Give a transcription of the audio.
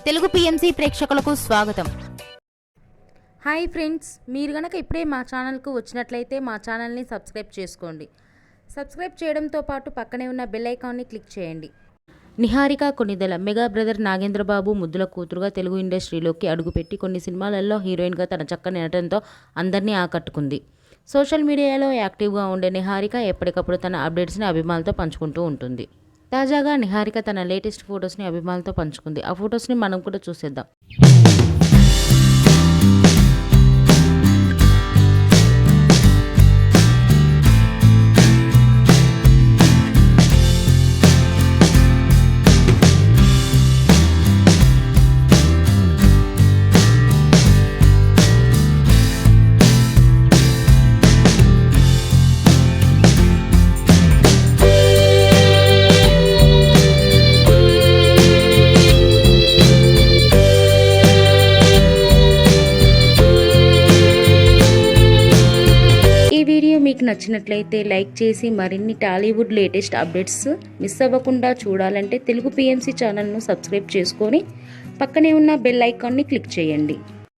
Telugu PMC ప్రేక్షకులకు స్వాగతం. Hi friends, మీరు గనక ఇప్పుడే మా ఛానల్కు వచ్చినట్లయితే మా ఛానల్ని సబ్స్క్రైబ్ చేసుకోండి. సబ్స్క్రైబ్ చేయడంతో పాటు పక్కనే ఉన్న బెల్ ఐకాన్ని క్లిక్ చేయండి. నిహారిక కొణిదెల మెగా బ్రదర్ నాగేంద్రబాబు ముద్దుల కూతురుగా తెలుగు ఇండస్ట్రీలోకి అడుగుపెట్టి కొన్ని సినిమాలలో హీరోయిన్గా తన చక్కని నటనతో అందరినీ ఆకట్టుకుంది. సోషల్ మీడియాలో యాక్టివ్గా ఉండే నిహారిక ఎప్పటికప్పుడు తన అప్డేట్స్ని అభిమానులతో పంచుకుంటూ ఉంటుంది. తాజాగా నిహారిక తన లేటెస్ట్ ఫొటోస్ని అభిమానులతో పంచుకుంది. ఆ ఫొటోస్ని మనం కూడా చూసేద్దాం. వీడియో మీకు నచ్చినట్లయితే లైక్ చేసి మరిన్ని టాలీవుడ్ లేటెస్ట్ అప్డేట్స్ మిస్ అవ్వకుండా చూడాలంటే తెలుగు పిఎంసి ఛానల్ను సబ్స్క్రైబ్ చేసుకొని పక్కనే ఉన్న బెల్ ఐకాన్ని క్లిక్ చేయండి.